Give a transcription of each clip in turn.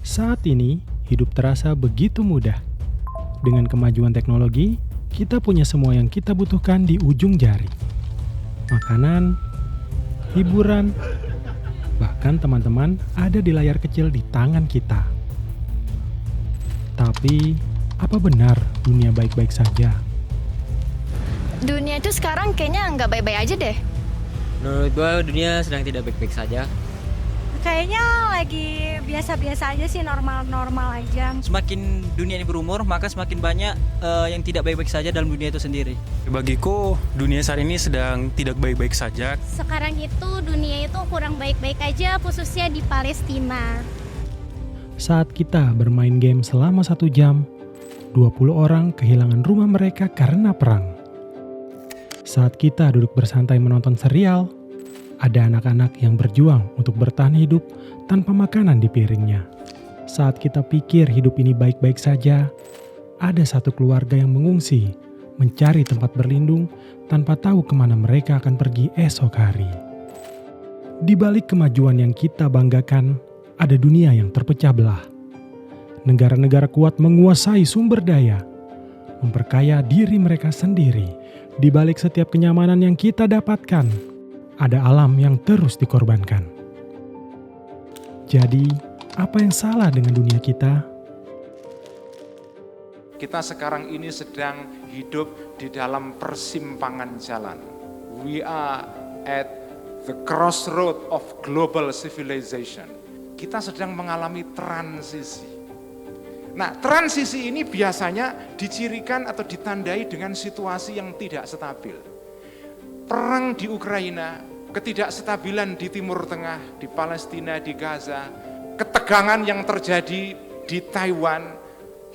Saat ini, hidup terasa begitu mudah. Dengan kemajuan teknologi, kita punya semua yang kita butuhkan di ujung jari. Makanan, hiburan, bahkan teman-teman ada di layar kecil di tangan kita. Tapi, apa benar dunia baik-baik saja? Dunia itu sekarang kayaknya nggak baik-baik aja deh. Menurut gue dunia sedang tidak baik-baik saja. Kayaknya lagi biasa-biasa aja sih, normal-normal aja. Semakin dunia ini berumur, maka semakin banyak yang tidak baik-baik saja dalam dunia itu sendiri. Bagiku, dunia saat ini sedang tidak baik-baik saja. Sekarang itu dunia itu kurang baik-baik aja, khususnya di Palestina. Saat kita bermain game selama 1 jam, 20 orang kehilangan rumah mereka karena perang. Saat kita duduk bersantai menonton serial, ada anak-anak yang berjuang untuk bertahan hidup tanpa makanan di piringnya. Saat kita pikir hidup ini baik-baik saja, ada satu keluarga yang mengungsi, mencari tempat berlindung tanpa tahu kemana mereka akan pergi esok hari. Di balik kemajuan yang kita banggakan, ada dunia yang terpecah belah. Negara-negara kuat menguasai sumber daya, memperkaya diri mereka sendiri. Di balik setiap kenyamanan yang kita dapatkan, ada alam yang terus dikorbankan. Jadi, apa yang salah dengan dunia kita? Kita sekarang ini sedang hidup di dalam persimpangan jalan. We are at the crossroad of global civilization. Kita sedang mengalami transisi. Nah, transisi ini biasanya dicirikan atau ditandai dengan situasi yang tidak stabil. Perang di Ukraina, ketidakstabilan di Timur Tengah, di Palestina, di Gaza, ketegangan yang terjadi di Taiwan,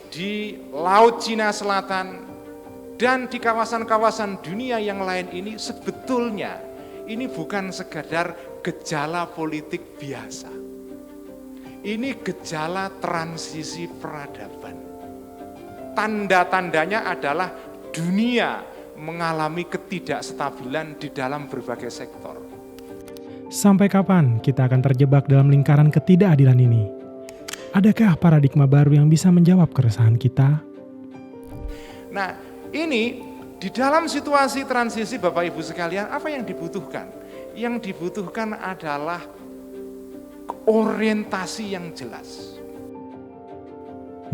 di Laut Cina Selatan, dan di kawasan-kawasan dunia yang lain ini sebetulnya ini bukan sekadar gejala politik biasa. Ini gejala transisi peradaban. Tanda-tandanya adalah dunia mengalami ketidakstabilan di dalam berbagai sektor. Sampai kapan kita akan terjebak dalam lingkaran ketidakadilan ini? Adakah paradigma baru yang bisa menjawab keresahan kita? Nah, ini di dalam situasi transisi Bapak Ibu sekalian, apa yang dibutuhkan? Yang dibutuhkan adalah orientasi yang jelas.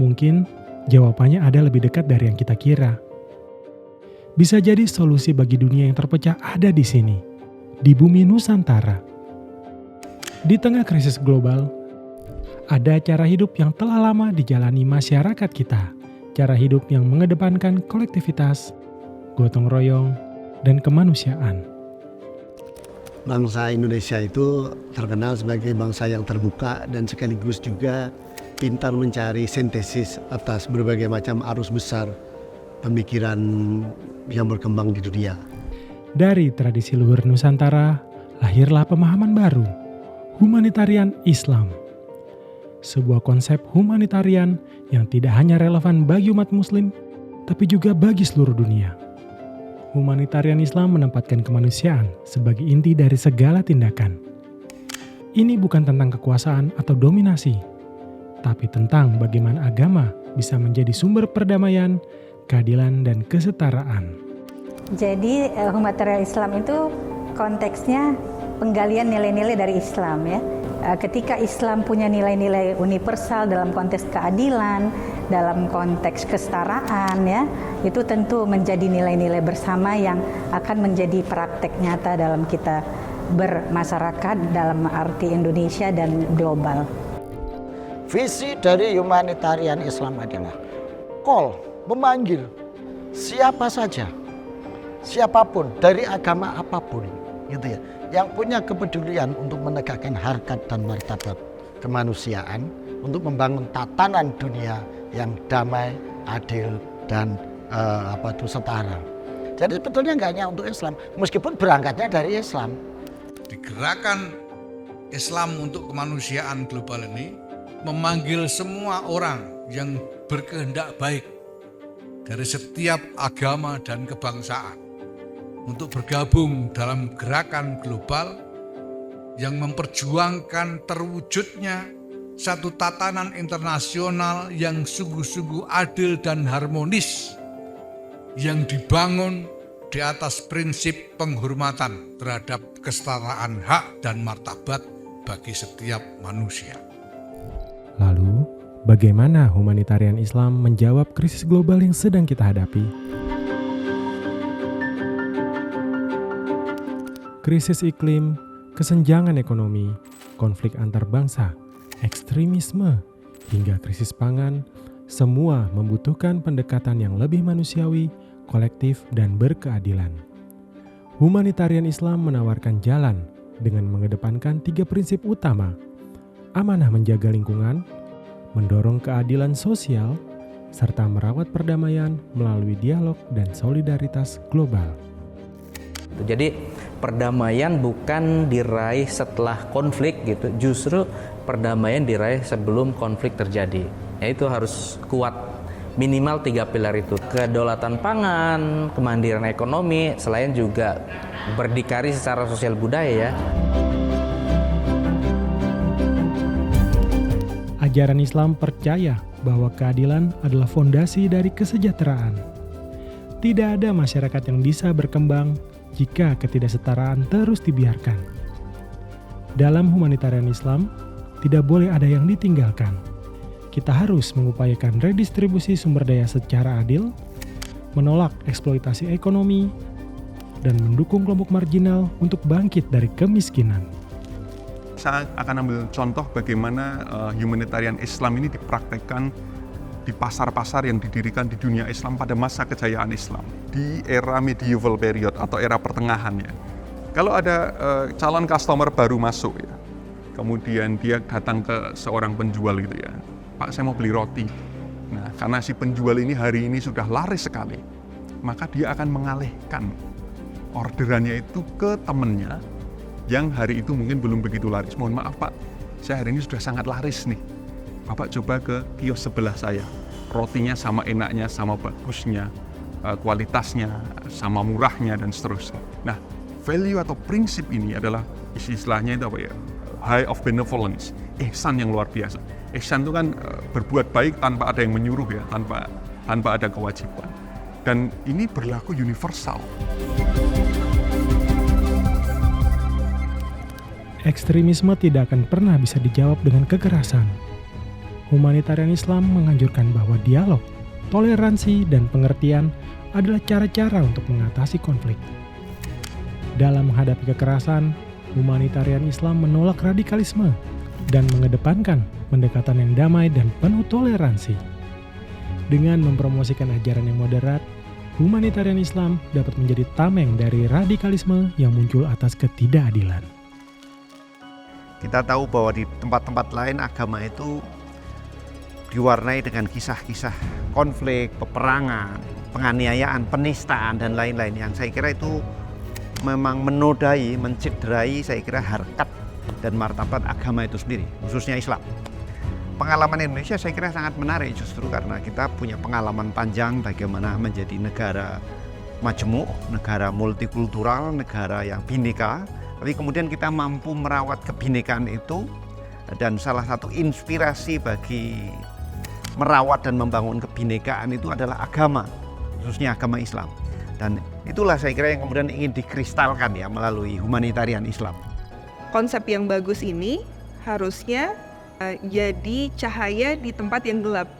Mungkin jawabannya ada lebih dekat dari yang kita kira. Bisa jadi solusi bagi dunia yang terpecah ada di sini, di bumi Nusantara. Di tengah krisis global, ada cara hidup yang telah lama dijalani masyarakat kita. Cara hidup yang mengedepankan kolektivitas, gotong royong, dan kemanusiaan. Bangsa Indonesia itu terkenal sebagai bangsa yang terbuka dan sekaligus juga pintar mencari sintesis atas berbagai macam arus besar pemikiran yang berkembang di dunia. Dari tradisi luhur Nusantara, lahirlah pemahaman baru, humanitarian Islam. Sebuah konsep humanitarian yang tidak hanya relevan bagi umat muslim, tapi juga bagi seluruh dunia. Humanitarian Islam menempatkan kemanusiaan sebagai inti dari segala tindakan. Ini bukan tentang kekuasaan atau dominasi, tapi tentang bagaimana agama bisa menjadi sumber perdamaian, keadilan, dan kesetaraan. Jadi humanitarian Islam itu konteksnya penggalian nilai-nilai dari Islam ya. Ketika Islam punya nilai-nilai universal dalam konteks keadilan, dalam konteks kesetaraan ya, itu tentu menjadi nilai-nilai bersama yang akan menjadi praktek nyata dalam kita bermasyarakat dalam arti Indonesia dan global. Visi dari humanitarian Islam adalah memanggil siapa saja, siapapun dari agama apapun, gitu ya, yang punya kepedulian untuk menegakkan harkat dan martabat kemanusiaan, untuk membangun tatanan dunia yang damai, adil, dan setara. Jadi sebetulnya nggak hanya untuk Islam, meskipun berangkatnya dari Islam. Di gerakan Islam untuk kemanusiaan global ini memanggil semua orang yang berkehendak baik dari setiap agama dan kebangsaan untuk bergabung dalam gerakan global yang memperjuangkan terwujudnya satu tatanan internasional yang sungguh-sungguh adil dan harmonis, yang dibangun di atas prinsip penghormatan terhadap kesetaraan hak dan martabat bagi setiap manusia. Lalu, bagaimana humanitarian Islam menjawab krisis global yang sedang kita hadapi? Krisis iklim, kesenjangan ekonomi, konflik antar bangsa, ekstremisme, hingga krisis pangan, semua membutuhkan pendekatan yang lebih manusiawi, kolektif, dan berkeadilan. Humanitarian Islam menawarkan jalan dengan mengedepankan 3 prinsip utama: amanah menjaga lingkungan, mendorong keadilan sosial, serta merawat perdamaian melalui dialog dan solidaritas global. Jadi perdamaian bukan diraih setelah konflik gitu, justru perdamaian diraih sebelum konflik terjadi. Itu harus kuat, minimal 3 pilar itu: kedaulatan pangan, kemandirian ekonomi, selain juga berdikari secara sosial budaya ya. Ajaran Islam percaya bahwa keadilan adalah fondasi dari kesejahteraan. Tidak ada masyarakat yang bisa berkembang jika ketidaksetaraan terus dibiarkan. Dalam humanitarian Islam, tidak boleh ada yang ditinggalkan. Kita harus mengupayakan redistribusi sumber daya secara adil, menolak eksploitasi ekonomi, dan mendukung kelompok marginal untuk bangkit dari kemiskinan. Saya akan ambil contoh bagaimana humanitarian Islam ini dipraktekkan di pasar-pasar yang didirikan di dunia Islam pada masa kejayaan Islam di era medieval period atau era pertengahan ya. Kalau ada calon customer baru masuk ya, kemudian dia datang ke seorang penjual gitu ya, Pak, saya mau beli roti. Nah, karena si penjual ini hari ini sudah laris sekali, maka dia akan mengalihkan orderannya itu ke temennya yang hari itu mungkin belum begitu laris. Mohon maaf Pak, saya hari ini sudah sangat laris nih. Bapak coba ke kios sebelah saya, rotinya sama enaknya, sama bagusnya, kualitasnya, sama murahnya, dan seterusnya. Nah, value atau prinsip ini adalah istilahnya itu apa ya? High of benevolence, ihsan yang luar biasa. Ihsan itu kan berbuat baik tanpa ada yang menyuruh ya, tanpa ada kewajiban. Dan ini berlaku universal. Ekstremisme tidak akan pernah bisa dijawab dengan kekerasan. Humanitarian Islam menganjurkan bahwa dialog, toleransi, dan pengertian adalah cara-cara untuk mengatasi konflik. Dalam menghadapi kekerasan, humanitarian Islam menolak radikalisme dan mengedepankan pendekatan yang damai dan penuh toleransi. Dengan mempromosikan ajaran yang moderat, humanitarian Islam dapat menjadi tameng dari radikalisme yang muncul atas ketidakadilan. Kita tahu bahwa di tempat-tempat lain agama itu diwarnai dengan kisah-kisah konflik, peperangan, penganiayaan, penistaan, dan lain-lain yang saya kira itu memang menodai, mencederai saya kira harkat dan martabat agama itu sendiri, khususnya Islam. Pengalaman Indonesia saya kira sangat menarik justru karena kita punya pengalaman panjang bagaimana menjadi negara majemuk, negara multikultural, negara yang bhinneka, tapi kemudian kita mampu merawat kebinekaan itu, dan salah satu inspirasi bagi merawat dan membangun kebinekaan itu adalah agama, khususnya agama Islam. Dan itulah saya kira yang kemudian ingin dikristalkan ya melalui humanitarian Islam. Konsep yang bagus ini harusnya jadi cahaya di tempat yang gelap.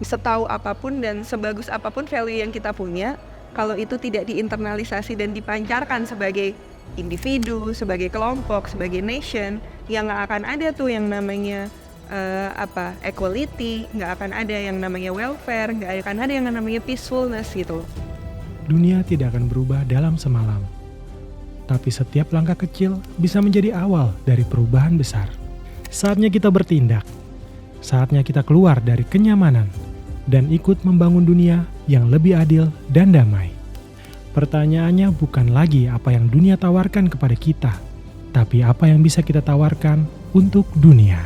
Setahu apapun dan sebagus apapun value yang kita punya, kalau itu tidak diinternalisasi dan dipancarkan sebagai individu, sebagai kelompok, sebagai nation, yang nggak akan ada tuh yang namanya equality, nggak akan ada yang namanya welfare, nggak akan ada yang namanya peacefulness gitu. Dunia tidak akan berubah dalam semalam, tapi setiap langkah kecil bisa menjadi awal dari perubahan besar. Saatnya kita bertindak, saatnya kita keluar dari kenyamanan dan ikut membangun dunia yang lebih adil dan damai. Pertanyaannya bukan lagi apa yang dunia tawarkan kepada kita, tapi apa yang bisa kita tawarkan untuk dunia.